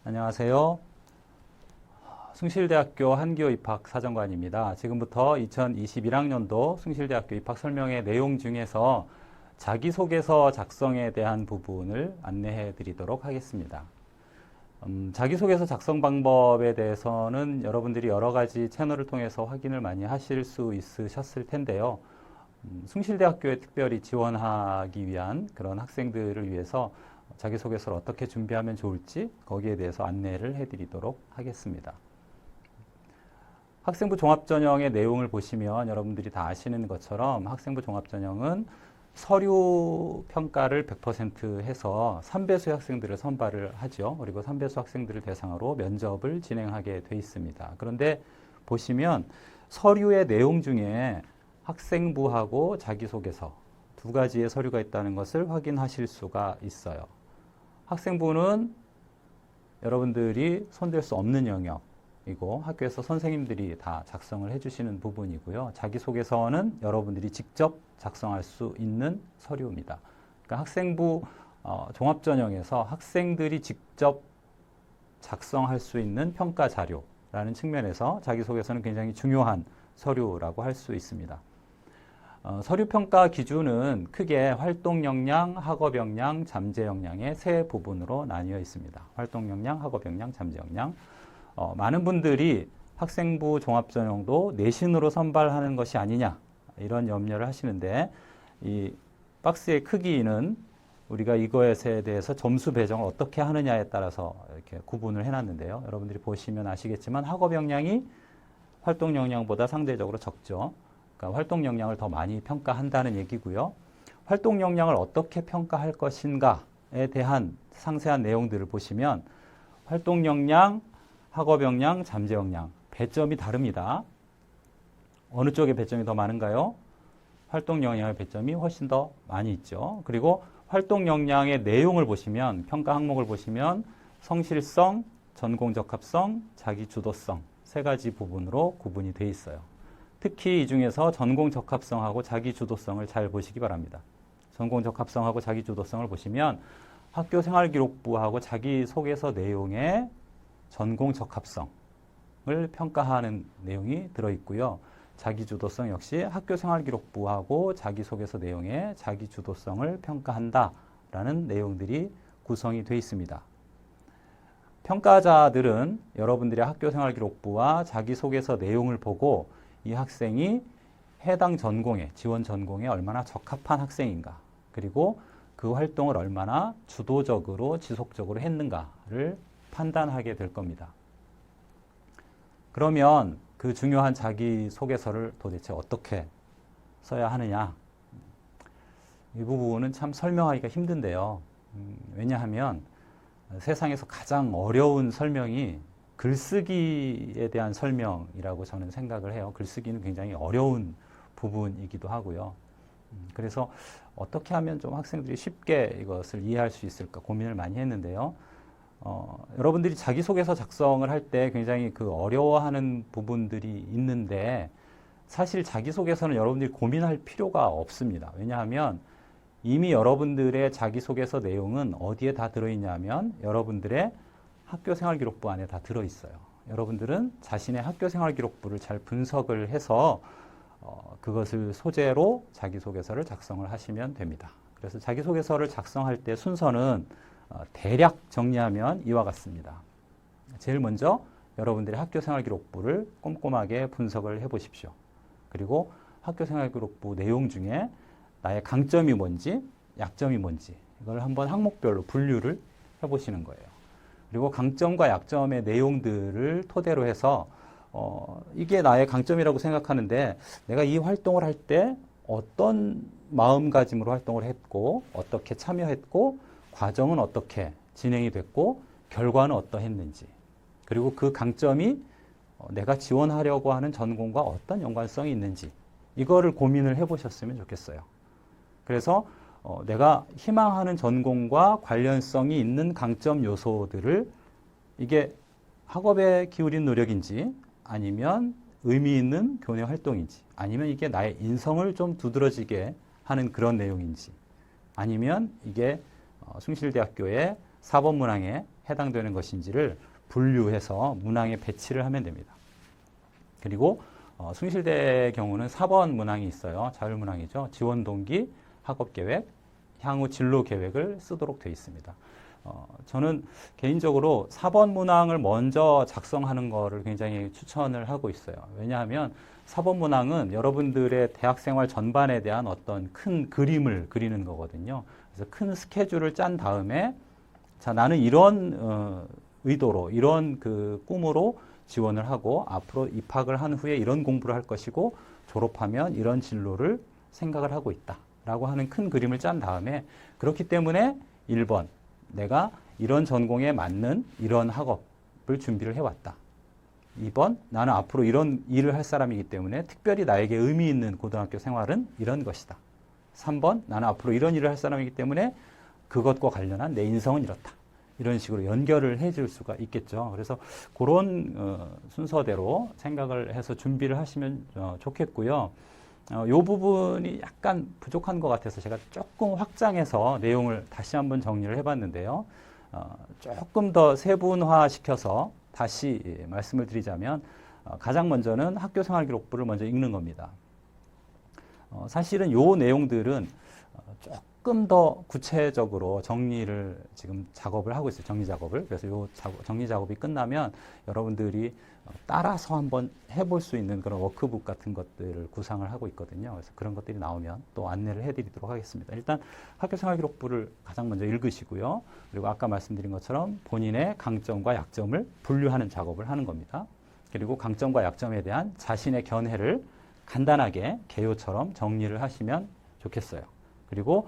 안녕하세요. 숭실대학교 한기호 입학 사정관입니다. 지금부터 2021학년도 숭실대학교 입학 설명의 내용 중에서 자기소개서 작성에 대한 부분을 안내해 드리도록 하겠습니다. 자기소개서 작성 방법에 대해서는 여러분들이 여러 가지 채널을 통해서 확인을 많이 하실 수 있으셨을 텐데요. 숭실대학교에 특별히 지원하기 위한 그런 학생들을 위해서 자기소개서를 어떻게 준비하면 좋을지 거기에 대해서 안내를 해드리도록 하겠습니다. 학생부 종합전형의 내용을 보시면 여러분들이 다 아시는 것처럼 학생부 종합전형은 서류 평가를 100% 해서 3배수 학생들을 선발을 하죠. 그리고 3배수 학생들을 대상으로 면접을 진행하게 돼 있습니다. 그런데 보시면 서류의 내용 중에 학생부하고 자기소개서 두 가지의 서류가 있다는 것을 확인하실 수가 있어요. 학생부는 여러분들이 손댈 수 없는 영역이고 학교에서 선생님들이 다 작성을 해주시는 부분이고요. 자기소개서는 여러분들이 직접 작성할 수 있는 서류입니다. 그러니까 학생부 종합전형에서 학생들이 직접 작성할 수 있는 평가 자료라는 측면에서 자기소개서는 굉장히 중요한 서류라고 할 수 있습니다. 서류 평가 기준은 크게 활동 역량, 학업 역량, 잠재 역량의 세 부분으로 나뉘어 있습니다. 활동 역량, 학업 역량, 잠재 역량. 많은 분들이 학생부 종합전형도 내신으로 선발하는 것이 아니냐 이런 염려를 하시는데 이 박스의 크기는 우리가 이것에 대해서 점수 배정을 어떻게 하느냐에 따라서 이렇게 구분을 해놨는데요. 여러분들이 보시면 아시겠지만 학업 역량이 활동 역량보다 상대적으로 적죠. 그러니까 활동 역량을 더 많이 평가한다는 얘기고요. 활동 역량을 어떻게 평가할 것인가에 대한 상세한 내용들을 보시면 활동 역량, 학업 역량, 잠재 역량 배점이 다릅니다. 어느 쪽에 배점이 더 많은가요? 활동 역량의 배점이 훨씬 더 많이 있죠. 그리고 활동 역량의 내용을 보시면 평가 항목을 보시면 성실성, 전공 적합성, 자기 주도성 세 가지 부분으로 구분이 되어 있어요. 특히 이 중에서 전공 적합성하고 자기 주도성을 잘 보시기 바랍니다. 전공 적합성하고 자기 주도성을 보시면 학교 생활기록부하고 자기소개서 내용에 전공 적합성을 평가하는 내용이 들어있고요. 자기 주도성 역시 학교 생활기록부하고 자기소개서 내용에 자기 주도성을 평가한다라는 내용들이 구성이 되어 있습니다. 평가자들은 여러분들의 학교 생활기록부와 자기소개서 내용을 보고 이 학생이 해당 전공에, 지원 전공에 얼마나 적합한 학생인가, 그리고 그 활동을 얼마나 주도적으로, 지속적으로 했는가를 판단하게 될 겁니다. 그러면 그 중요한 자기소개서를 도대체 어떻게 써야 하느냐? 이 부분은 참 설명하기가 힘든데요. 왜냐하면 세상에서 가장 어려운 설명이 글쓰기에 대한 설명이라고 저는 생각을 해요. 글쓰기는 굉장히 어려운 부분이기도 하고요. 그래서 어떻게 하면 좀 학생들이 쉽게 이것을 이해할 수 있을까 고민을 많이 했는데요. 여러분들이 자기소개서 작성을 할 때 굉장히 그 어려워하는 부분들이 있는데 사실 자기소개서는 여러분들이 고민할 필요가 없습니다. 왜냐하면 이미 여러분들의 자기소개서 내용은 어디에 다 들어있냐면 여러분들의 학교생활기록부 안에 다 들어있어요. 여러분들은 자신의 학교생활기록부를 잘 분석을 해서 그것을 소재로 자기소개서를 작성을 하시면 됩니다. 그래서 자기소개서를 작성할 때 순서는 대략 정리하면 이와 같습니다. 제일 먼저 여러분들의 학교생활기록부를 꼼꼼하게 분석을 해보십시오. 그리고 학교생활기록부 내용 중에 나의 강점이 뭔지, 약점이 뭔지 이걸 한번 항목별로 분류를 해보시는 거예요. 그리고 강점과 약점의 내용들을 토대로 해서 이게 나의 강점이라고 생각하는데 내가 이 활동을 할 때 어떤 마음가짐으로 활동을 했고 어떻게 참여했고 과정은 어떻게 진행이 됐고 결과는 어떠했는지 그리고 그 강점이 내가 지원하려고 하는 전공과 어떤 연관성이 있는지 이거를 고민을 해보셨으면 좋겠어요. 그래서 내가 희망하는 전공과 관련성이 있는 강점 요소들을 이게 학업에 기울인 노력인지 아니면 의미 있는 교내 활동인지 아니면 이게 나의 인성을 좀 두드러지게 하는 그런 내용인지 아니면 이게 숭실대학교의 4번 문항에 해당되는 것인지를 분류해서 문항에 배치를 하면 됩니다. 그리고 숭실대의 경우는 4번 문항이 있어요. 자율문항이죠. 지원 동기, 학업 계획, 향후 진로 계획을 쓰도록 되어 있습니다. 저는 개인적으로 4번 문항을 먼저 작성하는 거를 굉장히 추천을 하고 있어요. 왜냐하면 4번 문항은 여러분들의 대학생활 전반에 대한 어떤 큰 그림을 그리는 거거든요. 그래서 큰 스케줄을 짠 다음에 자, 나는 이런 의도로, 이런 그 꿈으로 지원을 하고 앞으로 입학을 한 후에 이런 공부를 할 것이고 졸업하면 이런 진로를 생각을 하고 있다라고 하는 큰 그림을 짠 다음에 그렇기 때문에 1번 내가 이런 전공에 맞는 이런 학업을 준비를 해왔다. 2번 나는 앞으로 이런 일을 할 사람이기 때문에 특별히 나에게 의미 있는 고등학교 생활은 이런 것이다. 3번 나는 앞으로 이런 일을 할 사람이기 때문에 그것과 관련한 내 인성은 이렇다. 이런 식으로 연결을 해줄 수가 있겠죠. 그래서 그런 순서대로 생각을 해서 준비를 하시면 좋겠고요. 이 부분이 약간 부족한 것 같아서 제가 조금 확장해서 내용을 다시 한번 정리를 해봤는데요. 조금 더 세분화시켜서 다시 말씀을 드리자면 가장 먼저는 학교생활기록부를 먼저 읽는 겁니다. 사실은 이 내용들은 조금 더 구체적으로 정리를 지금 작업을 하고 있어요. 정리 작업을. 그래서 이 정리 작업이 끝나면 여러분들이 따라서 한번 해볼 수 있는 그런 워크북 같은 것들을 구상을 하고 있거든요. 그래서 그런 것들이 나오면 또 안내를 해드리도록 하겠습니다. 일단 학교생활기록부를 가장 먼저 읽으시고요. 그리고 아까 말씀드린 것처럼 본인의 강점과 약점을 분류하는 작업을 하는 겁니다. 그리고 강점과 약점에 대한 자신의 견해를 간단하게 개요처럼 정리를 하시면 좋겠어요. 그리고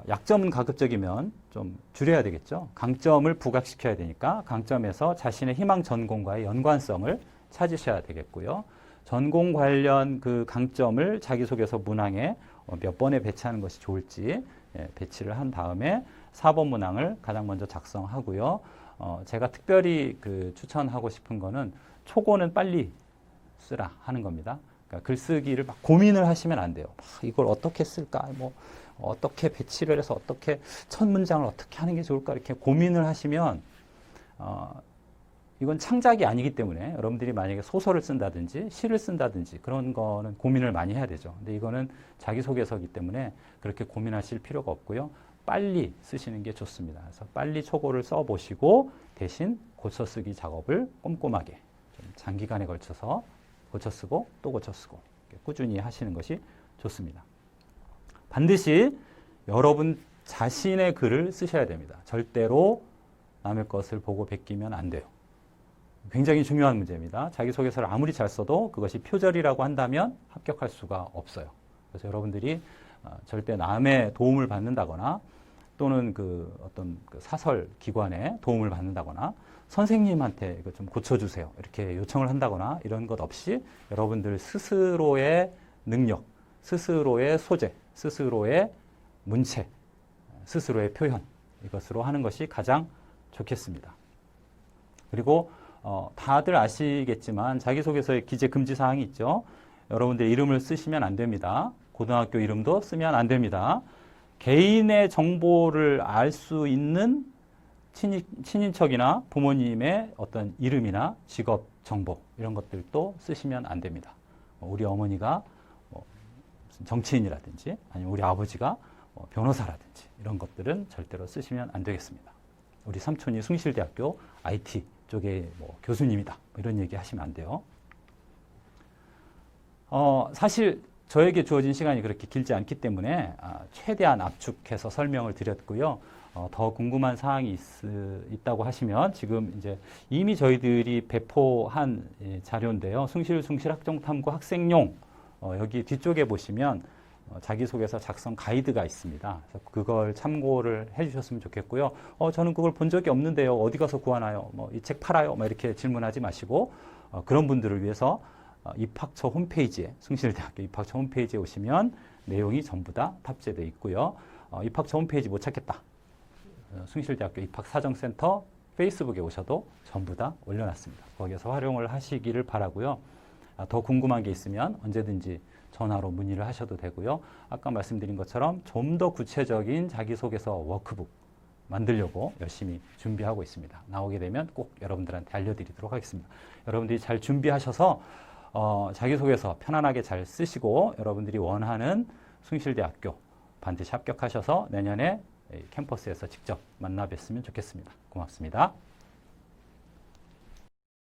약점은 가급적이면 좀 줄여야 되겠죠. 강점을 부각시켜야 되니까 강점에서 자신의 희망 전공과의 연관성을 찾으셔야 되겠고요. 전공 관련 그 강점을 자기소개서 문항에 몇 번에 배치하는 것이 좋을지 배치를 한 다음에 4번 문항을 가장 먼저 작성하고요. 제가 특별히 그 추천하고 싶은 거는 초고는 빨리 쓰라 하는 겁니다. 그러니까 글쓰기를 막 고민을 하시면 안 돼요. 이걸 어떻게 쓸까? 뭐 어떻게 배치를 해서 어떻게 첫 문장을 어떻게 하는 게 좋을까 이렇게 고민을 하시면 이건 창작이 아니기 때문에 여러분들이 만약에 소설을 쓴다든지 시를 쓴다든지 그런 거는 고민을 많이 해야 되죠. 근데 이거는 자기소개서이기 때문에 그렇게 고민하실 필요가 없고요. 빨리 쓰시는 게 좋습니다. 그래서 빨리 초고를 써보시고 대신 고쳐쓰기 작업을 꼼꼼하게 좀 장기간에 걸쳐서 고쳐쓰고 또 고쳐쓰고 꾸준히 하시는 것이 좋습니다. 반드시 여러분 자신의 글을 쓰셔야 됩니다. 절대로 남의 것을 보고 베끼면 안 돼요. 굉장히 중요한 문제입니다. 자기소개서를 아무리 잘 써도 그것이 표절이라고 한다면 합격할 수가 없어요. 그래서 여러분들이 절대 남의 도움을 받는다거나 또는 그 어떤 그 사설 기관에 도움을 받는다거나 선생님한테 이거 좀 고쳐주세요. 이렇게 요청을 한다거나 이런 것 없이 여러분들 스스로의 능력, 스스로의 소재, 스스로의 문체, 스스로의 표현 이것으로 하는 것이 가장 좋겠습니다. 그리고 다들 아시겠지만 자기소개서에 기재 금지 사항이 있죠. 여러분들 이름을 쓰시면 안 됩니다. 고등학교 이름도 쓰면 안 됩니다. 개인의 정보를 알 수 있는 친인척이나 부모님의 어떤 이름이나 직업 정보 이런 것들도 쓰시면 안 됩니다. 우리 어머니가 정치인이라든지 아니면 우리 아버지가 변호사라든지 이런 것들은 절대로 쓰시면 안 되겠습니다. 우리 삼촌이 숭실대학교 IT 쪽에 교수님이다 이런 얘기 하시면 안 돼요. 사실 저에게 주어진 시간이 그렇게 길지 않기 때문에 최대한 압축해서 설명을 드렸고요. 더 궁금한 사항이 있다고 하시면 지금 이제 이미 저희들이 배포한 자료인데요. 숭실학종탐구 학생용 여기 뒤쪽에 보시면 자기소개서 작성 가이드가 있습니다. 그래서 그걸 참고를 해주셨으면 좋겠고요. 저는 그걸 본 적이 없는데요. 어디 가서 구하나요? 이 책 팔아요? 이렇게 질문하지 마시고 그런 분들을 위해서 입학처 홈페이지에 숭실대학교 입학처 홈페이지에 오시면 내용이 전부 다 탑재되어 있고요. 입학처 홈페이지 못 찾겠다. 숭실대학교 입학사정센터 페이스북에 오셔도 전부 다 올려놨습니다. 거기에서 활용을 하시기를 바라고요. 더 궁금한 게 있으면 언제든지 전화로 문의를 하셔도 되고요. 아까 말씀드린 것처럼 좀 더 구체적인 자기소개서 워크북 만들려고 열심히 준비하고 있습니다. 나오게 되면 꼭 여러분들한테 알려드리도록 하겠습니다. 여러분들이 잘 준비하셔서 자기소개서 편안하게 잘 쓰시고 여러분들이 원하는 숭실대학교 반드시 합격하셔서 내년에 캠퍼스에서 직접 만나 뵀으면 좋겠습니다. 고맙습니다.